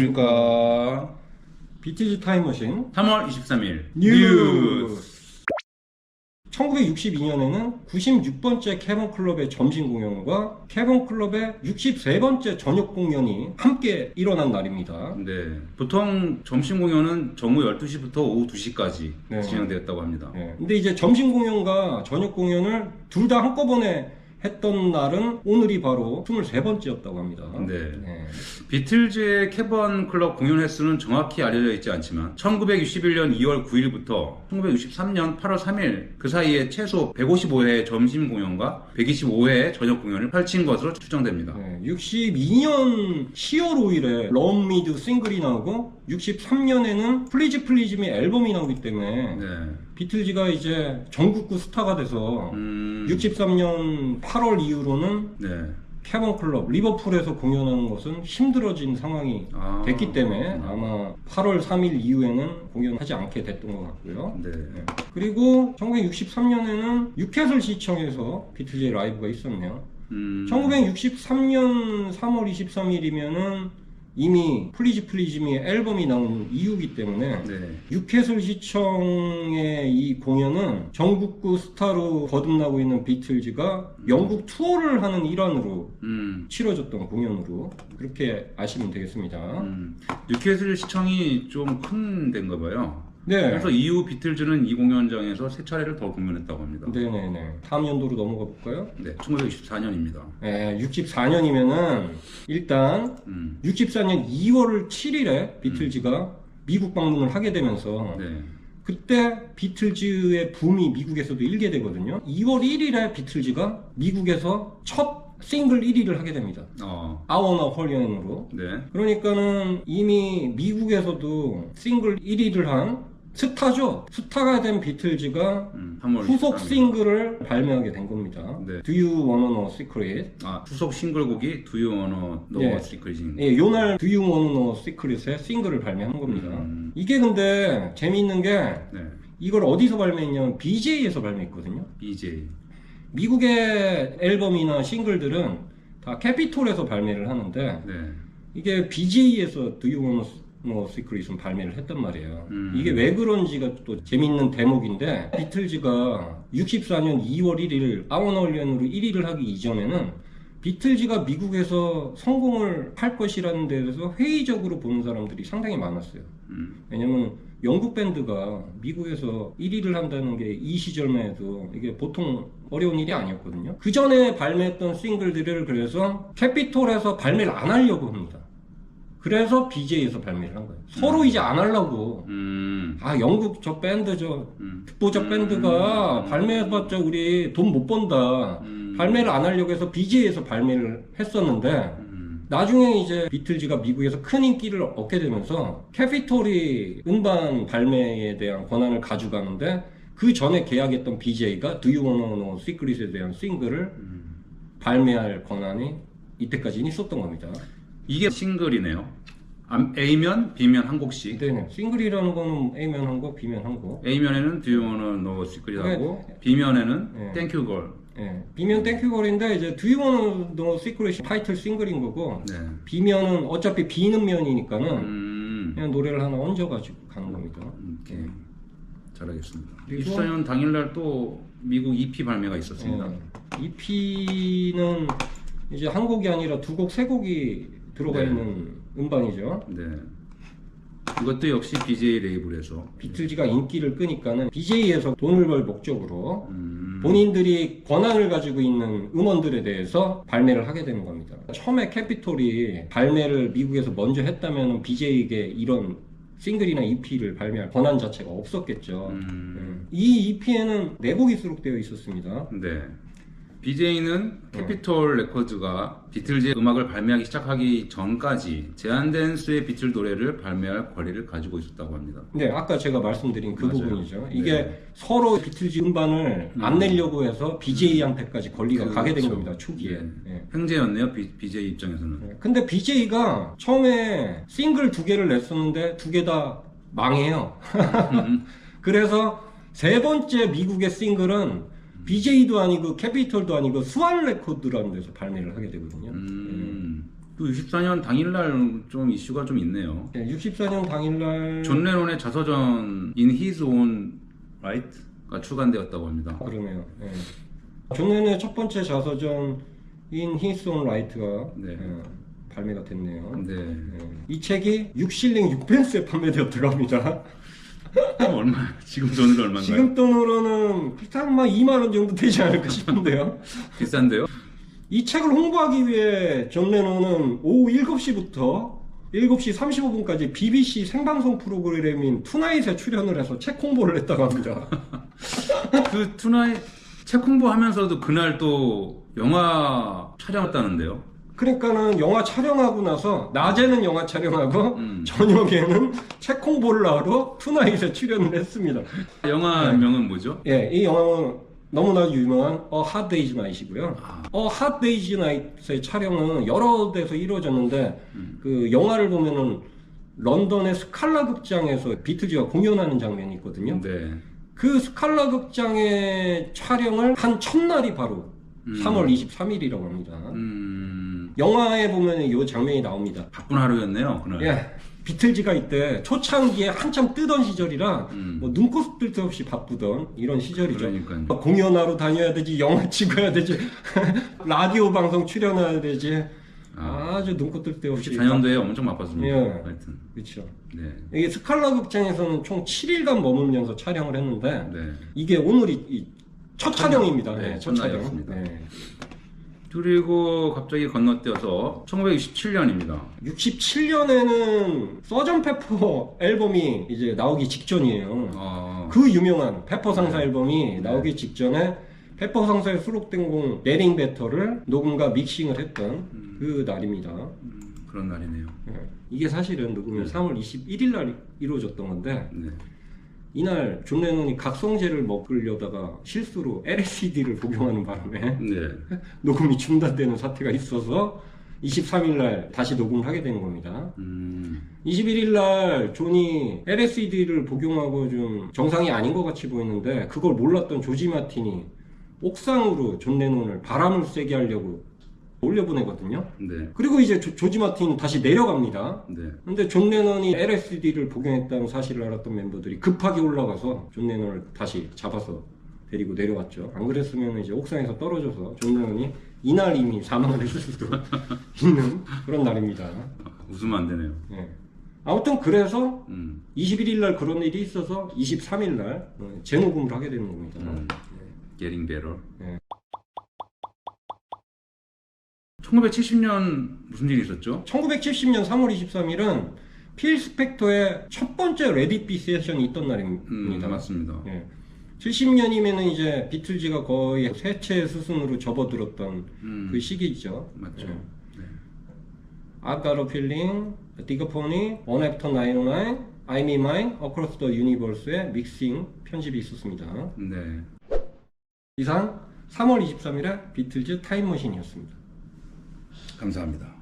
무엇일까? 비틀즈 타임머신 3월 23일 뉴스. 1962년에는 96번째 캐번 클럽의 점심 공연과 캐번 클럽의 63번째 저녁 공연이 함께 일어난 날입니다. 네, 보통 점심 공연은 정오 12시부터 오후 2시까지 네. 진행되었다고 합니다. 네. 근데 이제 점심 공연과 저녁 공연을 둘 다 한꺼번에 했던 날은 오늘이 바로 23번째였다고 합니다. 네. 비틀즈의 캐번 클럽 공연 횟수는 정확히 알려져 있지 않지만 1961년 2월 9일부터 1963년 8월 3일 그 사이에 최소 155회의 점심 공연과 125회의 저녁 공연을 펼친 것으로 추정됩니다. 62년 10월 5일에 Love Me Do 싱글이 나오고 63년에는 Please Please Me 앨범이 나오기 때문에 네. 비틀즈가 이제 전국구 스타가 돼서 63년 8월 이후로는 네. 캐번 클럽 리버풀에서 공연하는 것은 힘들어진 상황이 됐기 때문에 아마 8월 3일 이후에는 공연하지 않게 됐던 것 같고요. 네. 그리고 1963년에는 뉴캐슬 시청에서 비틀즈의 라이브가 있었네요. 1963년 3월 23일이면은 이미 플리즈 플리즈 미 앨범이 나온 이후이기 때문에 네. 뉴캐슬 시청의 이 공연은 전국구 스타로 거듭나고 있는 비틀즈가 영국 투어를 하는 일환으로 치러졌던 공연으로 그렇게 아시면 되겠습니다. 뉴캐슬 시청이 좀 큰 데인가 봐요. 네. 그래서 이후 비틀즈는 이 공연장에서 세 차례를 더 공연했다고 합니다. 네네네. 다음 연도로 넘어가 볼까요? 네, 1964년입니다. 네, 64년이면은 일단 64년 2월 7일에 비틀즈가 미국 방문을 하게 되면서 네. 그때 비틀즈의 붐이 미국에서도 일게 되거든요. 2월 1일에 비틀즈가 미국에서 첫 싱글 1위를 하게 됩니다. I Wanna Hold You Hand으로. 네. 그러니까는 이미 미국에서도 싱글 1위를 한 스타죠. 스타가 된 비틀즈가 후속 싱글을 발매하게 된 겁니다. 네. Do You Wanna Know Secret? 후속 싱글곡이 Do You Wanna Know 예. a Secret인 예, 요날 Do You Wanna Know Secret의 싱글을 발매한 겁니다. 이게 근데 재미있는 게 네. 이걸 어디서 발매했냐면 BJ에서 발매했거든요. BJ. 미국의 앨범이나 싱글들은 다 캐피톨에서 발매를 하는데 네. 이게 BJ에서 Do You Wanna Know Secret은 발매를 했단 말이에요. 이게 왜 그런지가 또 재밌는 대목인데 비틀즈가 64년 2월 1일 아워너리언으로 1위를 하기 이전에는 비틀즈가 미국에서 성공을 할 것이라는 데 대해서 회의적으로 보는 사람들이 상당히 많았어요. 왜냐면 영국 밴드가 미국에서 1위를 한다는 게 이 시절만 해도 이게 보통 어려운 일이 아니었거든요. 그 전에 발매했던 싱글들을 그래서 캐피톨에서 발매를 안 하려고 합니다. 그래서 BJ에서 발매를 한 거예요. 서로 이제 안 하려고. 영국 저 밴드 듣보잡 밴드가 발매해봤자 우리 돈 못 번다. 발매를 안 하려고 해서 BJ에서 발매를 했었는데 나중에 이제 비틀즈가 미국에서 큰 인기를 얻게 되면서 캐피톨이 음반 발매에 대한 권한을 가져가는데 그 전에 계약했던 BJ가 Do You Wanna Know Secret에 대한 싱글을 발매할 권한이 이때까지는 있었던 겁니다. 이게 싱글이네요. A면, B면 한 곡씩. 네네. 싱글이라는 거는 A면 한 곡, B면 한 곡. A면에는 Do You Wanna Know a Secret 하고 B면에는 네. Thank You Girl. 네. B면 Thank You Girl인데 이제 Do You Wanna Know Secret이 타이틀 싱글인 거고 네. B면은 어차피 B는 면이니까는 그냥 노래를 하나 얹어가지고 가는 겁니다. 오케이. 잘하겠습니다. 그리고 24년 당일날 또 미국 EP 발매가 있었습니다. EP는 이제 한 곡이 아니라 두 곡, 세 곡이 들어가 있는 음반이죠. 네. 이것도 역시 BJ 레이블에서 비틀즈가 인기를 끄니까는 BJ에서 돈을 벌 목적으로 본인들이 권한을 가지고 있는 음원들에 대해서 발매를 하게 되는 겁니다. 처음에 캐피톨이 발매를 미국에서 먼저 했다면 BJ에게 이런 싱글이나 EP를 발매할 권한 자체가 없었겠죠. 이 EP에는 4곡이 수록되어 있었습니다. 네. BJ는 캐피톨 레코드가 비틀즈의 음악을 발매하기 시작하기 전까지 제한된 수의 비틀 노래를 발매할 권리를 가지고 있었다고 합니다. 네, 아까 제가 말씀드린 그 맞아요. 부분이죠. 이게 서로 비틀즈 음반을 안 내려고 해서 BJ한테까지 권리가 가게 된 겁니다, 초기에. 네. 횡재였네요, BJ 입장에서는. 네. 근데 BJ가 처음에 싱글 2개를 냈었는데 2개 다 망해요. 그래서 세 번째 미국의 싱글은 BJ도 아니고 캐피톨도 아니고 스완 레코드라는 데서 발매를 하게 되거든요. 또 64년 당일날 좀 이슈가 좀 있네요. 64년 당일날 존 레논의 자서전 In His Own Right가 출간되었다고 합니다. 그러네요. 예. 존 레논의 첫 번째 자서전 In His Own Right가 네. 발매가 됐네요. 네. 예. 이 책이 6실링 6펜스에 판매되었다고 합니다. 얼마? 지금 돈으로 얼마인가요? 지금 돈으로는 비슷한 2만 원 정도 되지 않을까 싶은데요. 비싼데요? 이 책을 홍보하기 위해 존 레논은 오후 7시부터 7시 35분까지 BBC 생방송 프로그램인 투나잇에 출연을 해서 책 홍보를 했다고 합니다. 그 투나잇 책 홍보하면서도 그날 또 영화 촬영했다는데요? 그러니까는 영화 촬영하고 나서 낮에는 영화 촬영하고 저녁에는 책 홍보를 하러 투나잇에 출연을 했습니다. 영화명은 뭐죠? 예, 이 영화는 너무나 유명한 A Hard Day's Night이고요. A Hard Day's Night의 촬영은 여러 데서 이루어졌는데 그 영화를 보면은 런던의 스칼라 극장에서 비틀즈가 공연하는 장면이 있거든요. 네. 그 스칼라 극장의 촬영을 한 첫날이 바로 3월 23일이라고 합니다. 영화에 보면 이 장면이 나옵니다. 바쁜 하루였네요, 그날. 예, 비틀즈가 이때 초창기에 한참 뜨던 시절이라 뭐 눈코 뜰 새 없이 바쁘던 이런 시절이죠. 그러니까요. 공연하러 다녀야 되지, 영화 찍어야 되지, 라디오 방송 출연해야 되지. 아주 눈코 뜰 새 없이. 14년도에 엄청 바빴습니다. 예. 하여튼. 그렇죠. 네. 이게 스칼라 극장에서는 총 7일간 머물면서 촬영을 했는데 네. 이게 오늘이 첫 촬영입니다. 네, 네, 첫 촬영. 첫날이었습니다. 네. 그리고 갑자기 건너뛰어서 1967년입니다. 67년에는 서전 페퍼 앨범이 이제 나오기 직전이에요. 그 유명한 페퍼 상사 앨범이 나오기 직전에 페퍼 상사에 수록된 곡 Getting Better를 녹음과 믹싱을 했던 그 날입니다. 그런 날이네요. 네. 이게 사실은 녹음이 3월 21일 날 이루어졌던 건데 네. 이날 존 레논이 각성제를 먹으려다가 실수로 LSD를 복용하는 바람에 네. 녹음이 중단되는 사태가 있어서 23일 날 다시 녹음을 하게 되는 겁니다. 21일 날 존이 LSD를 복용하고 좀 정상이 아닌 것 같이 보이는데 그걸 몰랐던 조지 마틴이 옥상으로 존 레논을 바람을 쐬게 하려고 올려보내거든요. 네. 그리고 이제 조지 마틴 다시 내려갑니다. 네. 근데 존 레논이 LSD를 복용했다는 사실을 알았던 멤버들이 급하게 올라가서 존 레논을 다시 잡아서 데리고 내려왔죠. 안 그랬으면 이제 옥상에서 떨어져서 존 레논이 이날 이미 사망을 했을 수도 있는 그런 날입니다. 웃으면 안 되네요. 네. 아무튼 그래서 21일 날 그런 일이 있어서 23일 날 재녹음을 하게 되는 겁니다. Getting Better. 네. 1970년 무슨 일이 있었죠? 1970년 3월 23일은 필 스펙터의 첫 번째 레디 비 세션이 있던 날입니다. 맞습니다. 예. 70년이면은 이제 비틀즈가 거의 세체 수순으로 접어들었던 그 시기죠. 맞죠. 예. 네. I've got a feeling, Dig a Pony, One After 909, I'm in Mine, Across the Universe의 믹싱 편집이 있었습니다. 네. 이상 3월 23일에 비틀즈 타임머신이었습니다. 감사합니다.